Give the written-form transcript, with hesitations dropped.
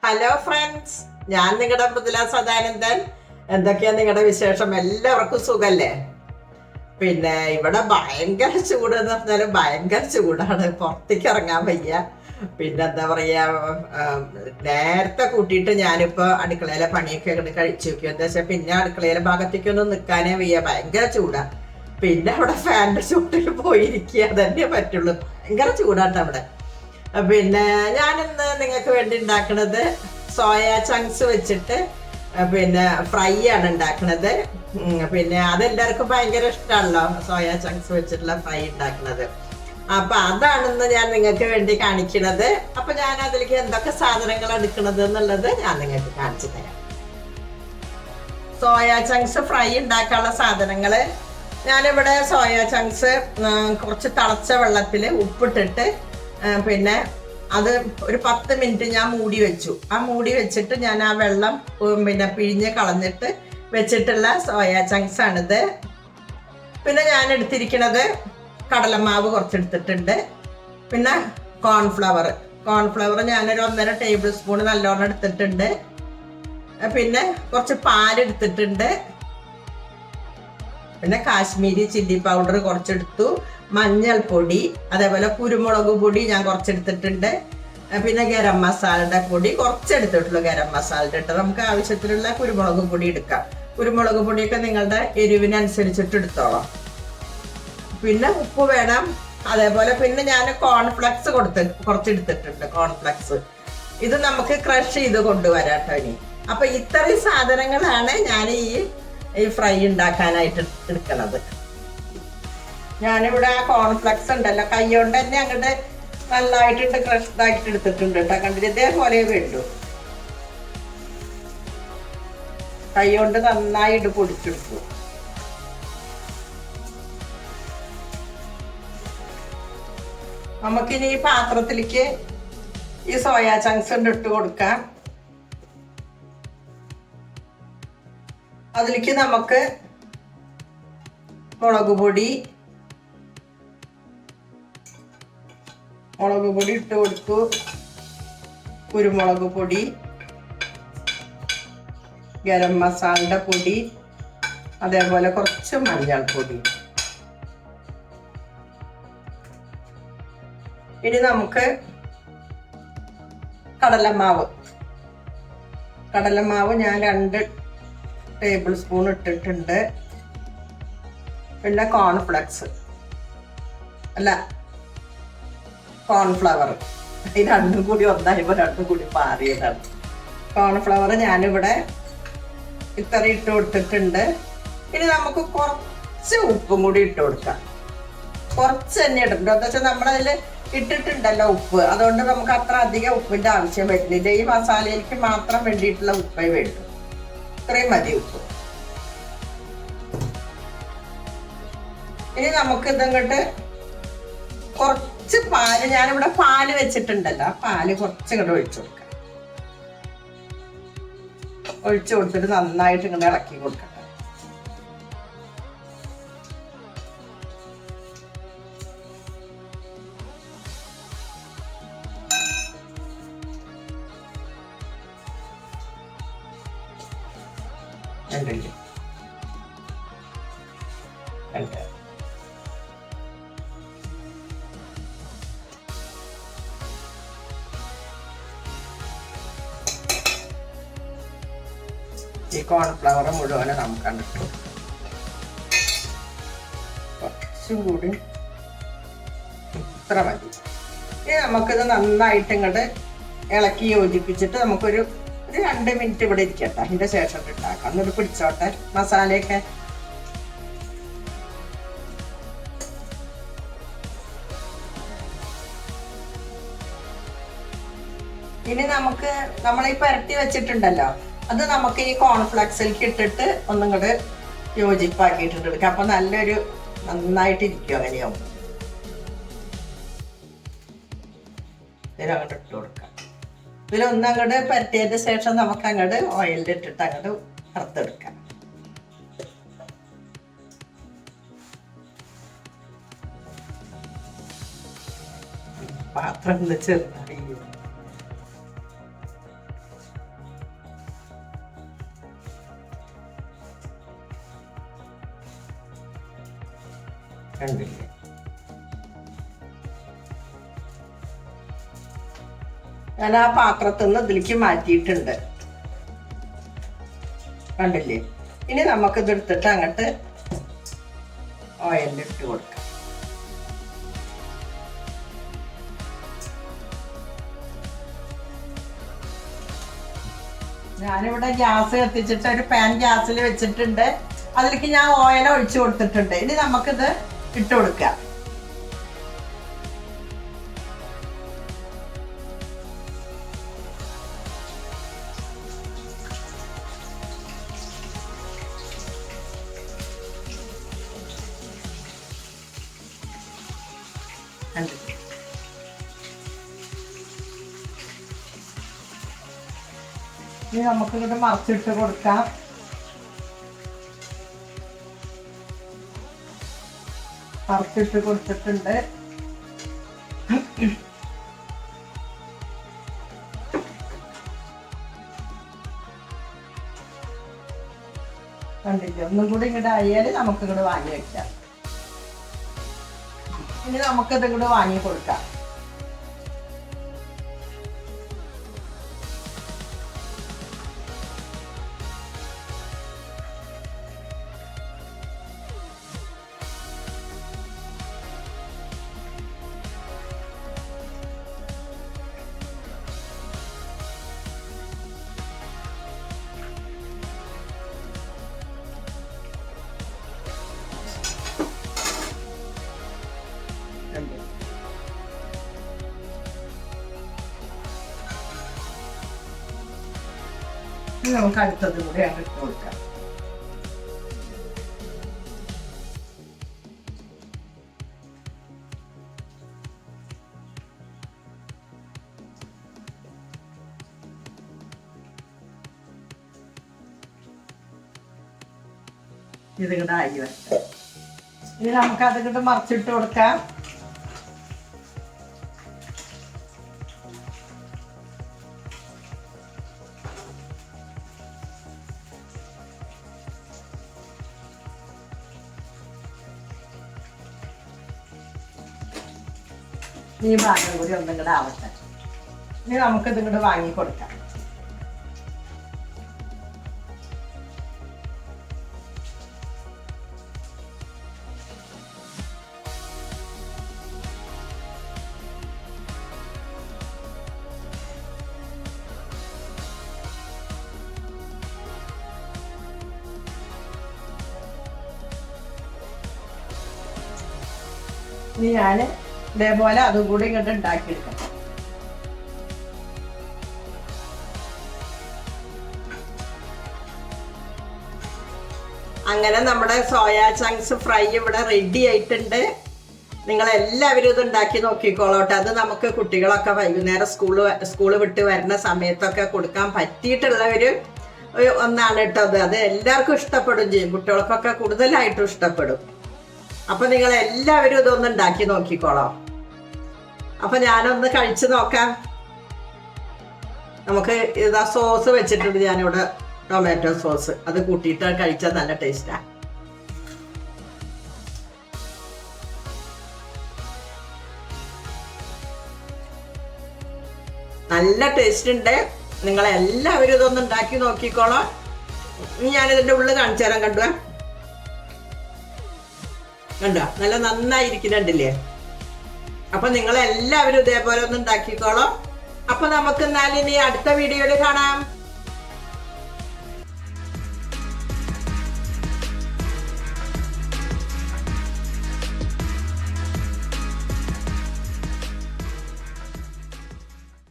Hello friends, ഞാൻ നിങ്ങളുടെ മൃദുല സദാനന്ദൻ. എന്തൊക്കെയാ നിങ്ങളുടെ വിശേഷം? എല്ലാവർക്കും സുഖല്ലേ? പിന്നെ ഇവിടെ ഭയങ്കര ചൂട് എന്ന് പറഞ്ഞാൽ ഭയങ്കര ചൂടാണ്, പുറത്തേക്ക് ഇറങ്ങാൻ വയ്യ. പിന്നെ എന്താ പറയാ, നേരത്തെ കൂട്ടിയിട്ട് ഞാനിപ്പോ അടുക്കളയിലെ പണിയൊക്കെ കഴിച്ചു നോക്കി. എന്താ വെച്ചാൽ പിന്നെ അടുക്കളയിലെ ഭാഗത്തേക്കൊന്നും നിൽക്കാനേ വയ്യ, ഭയങ്കര ചൂടാ. പിന്നെ അവിടെ ഫാനിന്റെ ചൂട്ടിൽ പോയിരിക്കുക, അതന്നെ പറ്റുള്ളൂ. ഭയങ്കര ചൂടാട്ടോ അവിടെ. പിന്നെ ഞാനിന്ന് നിങ്ങൾക്ക് വേണ്ടി ഉണ്ടാക്കുന്നത് സോയ ചങ്ക്സ് വെച്ചിട്ട് പിന്നെ ഫ്രൈ ആണ് ഉണ്ടാക്കുന്നത്. പിന്നെ അതെല്ലാവർക്കും ഭയങ്കര ഇഷ്ടമാണല്ലോ, സോയ ചങ്ക്സ് വെച്ചിട്ടുള്ള ഫ്രൈ ഉണ്ടാക്കുന്നത്. അപ്പൊ അതാണെന്ന് ഞാൻ നിങ്ങൾക്ക് വേണ്ടി കാണിക്കുന്നത്. അപ്പൊ ഞാൻ അതിലേക്ക് എന്തൊക്കെ സാധനങ്ങൾ എടുക്കുന്നത് എന്നുള്ളത് ഞാൻ നിങ്ങൾക്ക് കാണിച്ചു തരാം. സോയ ചങ്ക്സ് ഫ്രൈ ഉണ്ടാക്കാനുള്ള സാധനങ്ങള്, ഞാനിവിടെ സോയ ചങ്ക്സ് കുറച്ച് തിളച്ച വെള്ളത്തിൽ ഉപ്പിട്ടിട്ട് പിന്നെ അത് ഒരു 10 മിനിറ്റ് ഞാൻ മൂടി വെച്ചു. ആ മൂടി വെച്ചിട്ട് ഞാൻ ആ വെള്ളം പിന്നെ പിഴിഞ്ഞ് കളഞ്ഞിട്ട് വെച്ചിട്ടുള്ള സോയ ചങ്ക്സ് ആണിത്. പിന്നെ ഞാൻ എടുത്തിരിക്കുന്നത് കടലമാവ് കുറച്ചെടുത്തിട്ടുണ്ട്. പിന്നെ കോൺഫ്ലവർ ഞാനൊരു 1.5 ടേബിൾ സ്പൂൺ നല്ലോണം എടുത്തിട്ടുണ്ട്. പിന്നെ കുറച്ച് പാലെടുത്തിട്ടുണ്ട്. പിന്നെ കാശ്മീരി ചില്ലി പൗഡർ കുറച്ചെടുത്തു, മഞ്ഞൾപ്പൊടി, അതേപോലെ കുരുമുളക് പൊടി ഞാൻ കുറച്ചെടുത്തിട്ടുണ്ട്. പിന്നെ ഗരം മസാലയുടെ പൊടി കുറച്ചെടുത്തിട്ടുള്ളൂ. ഗരം മസാലയുടെ ഇട്ട് നമുക്ക് ആവശ്യത്തിലുള്ള കുരുമുളക് പൊടി എടുക്കാം. കുരുമുളക് പൊടിയൊക്കെ നിങ്ങളുടെ എരിവിനനുസരിച്ചിട്ട് എടുത്തോളാം. പിന്നെ ഉപ്പ് വേണം. അതേപോലെ പിന്നെ ഞാൻ കോൺഫ്ലെക്സ് കുറച്ചെടുത്തിട്ടുണ്ട്. കോൺഫ്ലെക്സ് ഇത് നമുക്ക് ക്രഷ് ചെയ്ത് കൊണ്ടുവരാട്ടോ ഇനി. അപ്പൊ ഇത്രയും സാധനങ്ങളാണ് ഞാൻ ഈ ഫ്രൈ ഉണ്ടാക്കാനായിട്ട് എടുക്കുന്നത്. ഞാനിവിടെ ആ കോൺഫ്ലെക്സ് ഉണ്ടല്ലോ, കൈ കൊണ്ട് തന്നെ അങ്ങോട്ട് നന്നായിട്ടുണ്ട് ക്രഷ് ആയിട്ട് എടുത്തിട്ടുണ്ട് കേട്ടോ. കണ്ടിട്ട് ഇതേപോലെ വേണ്ടു. കൈ കൊണ്ട് നന്നായിട്ട് പൊടിച്ചെടുത്തു. നമുക്കിനി ഈ പാത്രത്തിലേക്ക് ഈ സോയ ചങ്ക്സ് ഇട്ട് കൊടുക്കാം. അതിലേക്ക് നമുക്ക് മുളക് പൊടി ഇട്ട് കൊടുത്തു, കുരുമുളക് പൊടി, ഗരം മസാലയുടെ പൊടി, അതേപോലെ കുറച്ച് മഞ്ഞൾപ്പൊടി. ഇനി നമുക്ക് കടലമാവ് ഞാൻ 2 ടേബിൾ സ്പൂൺ ഇട്ടിട്ടുണ്ട്. പിന്നെ കോൺഫ്ലവർ ഈ രണ്ടും കൂടി ഒന്നായപ്പോൾ രണ്ടും കൂടി മാറിയതാണ്. കോൺഫ്ലവർ ഞാനിവിടെ ഇത്ര ഇട്ട് കൊടുത്തിട്ടുണ്ട്. ഇനി നമുക്ക് കുറച്ച് ഉപ്പും കൂടി ഇട്ട് കൊടുക്കാം. കുറച്ച് തന്നെ ഇട്ടിട്ടുണ്ട്. എന്താ വെച്ചാൽ നമ്മളതിൽ ഇട്ടിട്ടുണ്ടല്ലോ ഉപ്പ്, അതുകൊണ്ട് നമുക്ക് അത്ര അധികം ഉപ്പിന്റെ ആവശ്യം വരുന്നില്ല. ഈ മസാലയിലേക്ക് മാത്രം വേണ്ടിയിട്ടുള്ള ഉപ്പേ വേണ്ടു. ഇത്രയും മതി ഉപ്പ്. ഇനി നമുക്ക് ഇതങ്ങോട്ട് കുറച്ച് പാല്, ഞാനിവിടെ പാല് വെച്ചിട്ടുണ്ടല്ലോ, ആ പാല് കുറച്ചിങ്ങോട്ട് ഒഴിച്ചു കൊടുത്തിട്ട് നന്നായിട്ട് ഇങ്ങനെ ഇളക്കി കൊടുക്കട്ടെ. ഈ കോൺഫ്ലവർ മുഴുവനും നമുക്ക് കണ്ടിട്ട് കുറച്ചും കൂടി ഇത്ര മതി. ഇനി നമുക്കിത് നന്നായിട്ട് ഇങ്ങോട്ട് ഇളക്കി യോജിപ്പിച്ചിട്ട് നമുക്കൊരു 2 മിനിറ്റ് ഇവിടെ ഇരിക്കട്ടെ. അതിന്റെ ശേഷം ഉണ്ടാക്കാം. എന്നിട്ട് പിടിച്ചോട്ടെ മസാലയൊക്കെ. ഇനി നമുക്ക് നമ്മളീ പുരട്ടി വെച്ചിട്ടുണ്ടല്ലോ, അത് നമുക്ക് ഈ കോൺഫ്ലെക്സിലേക്ക് ഇട്ടിട്ട് ഒന്നും കൂടെ യോജിപ്പാക്കിയിട്ടിട്ട് എടുക്കാം. അപ്പൊ നന്നായിട്ട് ഇരിക്കും. അങ്ങനെയാവും. ഇതിലങ്ങോട്ട് ഇട്ട് കൊടുക്കാം. ഇതിലൊന്നങ്ങോട്ട് പരട്ടിയതിന് ശേഷം നമുക്ക് അങ്ങോട്ട് ഓയിലിൽ ഇട്ടിട്ട് അങ്ങോട്ട് വറുത്തെടുക്കാം. പാത്രം ചെറുതായി കണ്ടില്ലേ? ഞാൻ ആ പാത്രത്തിൽ നിന്ന് ഇതിലേക്ക് മാറ്റിയിട്ടുണ്ട്, കണ്ടില്ലേ? ഇനി നമുക്കിത് എടുത്തിട്ട് അങ്ങോട്ട് ഓയിലിട്ട് കൊടുക്കാം. ഞാനിവിടെ ഗ്യാസ് കത്തിച്ചിട്ട് ഒരു പാൻ ഗ്യാസിൽ വെച്ചിട്ടുണ്ട്. അതിലേക്ക് ഞാൻ ഓയിൽ ഒഴിച്ചു കൊടുത്തിട്ടുണ്ട്. ഇനി നമുക്കിത് ഇട്ട് കൊടുക്കാം. ഇനി നമുക്ക് ഇങ്ങോട്ട് മറിച്ചിട്ട് കൊടുക്കാം. മറിച്ചിട്ട് കൊടുത്തിട്ടുണ്ട്. കണ്ടില്ലേ? ഒന്നും കൂടി ഇങ്ങോട്ട് അരിയാൽ നമുക്ക് ഇങ്ങോട്ട് വാങ്ങി വെക്കാം. ഇനി നമുക്കിത് ഇങ്ങോട്ട് വാങ്ങി കൊടുക്കാം. നമുക്ക് അടുത്തത് കൂടി അങ്ങ് ഇട്ട് കൊടുക്കാം. ഇതിങ്ങോട്ട് ആയി വരട്ടെ. ഇനി നമുക്ക് അതിങ്ങോട്ട് മറിച്ചിട്ട് കൊടുക്കാം. ഈ ഭാഗം കൂടി ഒന്നും കൂടെ ആവട്ടെ. ഇനി നമുക്ക് ഇതിങ്ങോട്ട് വാങ്ങി കൊടുക്കാം. ഇനി ഞാൻ ഇതേപോലെ അതും കൂടി ഇങ്ങോട്ട് ഉണ്ടാക്കിയെടുക്കാം. അങ്ങനെ നമ്മുടെ സോയാ ചങ്ക്സ് ഫ്രൈ ഇവിടെ റെഡി ആയിട്ടുണ്ട്. നിങ്ങളെല്ലാവരും ഇത് ഉണ്ടാക്കി നോക്കിക്കോളോട്ടെ. അത് നമുക്ക് കുട്ടികളൊക്കെ വൈകുന്നേരം സ്കൂള് വിട്ട് വരുന്ന സമയത്തൊക്കെ കൊടുക്കാൻ പറ്റിയിട്ടുള്ളവർ ഒന്നാണ് കേട്ടോ. അത് എല്ലാവർക്കും ഇഷ്ടപ്പെടും ചെയ്യും. കുട്ടികൾക്കൊക്കെ കൂടുതലായിട്ടും ഇഷ്ടപ്പെടും. അപ്പൊ നിങ്ങൾ എല്ലാവരും ഇതൊന്ന് ഉണ്ടാക്കി നോക്കിക്കോളാം. അപ്പൊ ഞാനൊന്ന് കഴിച്ചു നോക്കാം. നമുക്ക് ഇതാ സോസ് വെച്ചിട്ടുണ്ട് ഞാനിവിടെ, ടൊമാറ്റോ സോസ്. അത് കൂട്ടിയിട്ട് കഴിച്ചാൽ നല്ല ടേസ്റ്റാ. നല്ല ടേസ്റ്റ് ഉണ്ട്. നിങ്ങളെല്ലാവരും ഇതൊന്ന് ഉണ്ടാക്കി നോക്കിക്കോളാം. ഞാനിതിൻ്റെ ഉള്ളിൽ കാണിച്ചു തരാൻ. കണ്ടോ നല്ല നന്നായിരിക്കുന്നുണ്ടല്ലേ? അപ്പൊ നിങ്ങളെല്ലാവരും ഇതേപോലെ ഒന്ന് ഉണ്ടാക്കിക്കോളാം. അപ്പൊ നമുക്ക് എന്നാലിനി അടുത്ത വീഡിയോയിൽ കാണാം.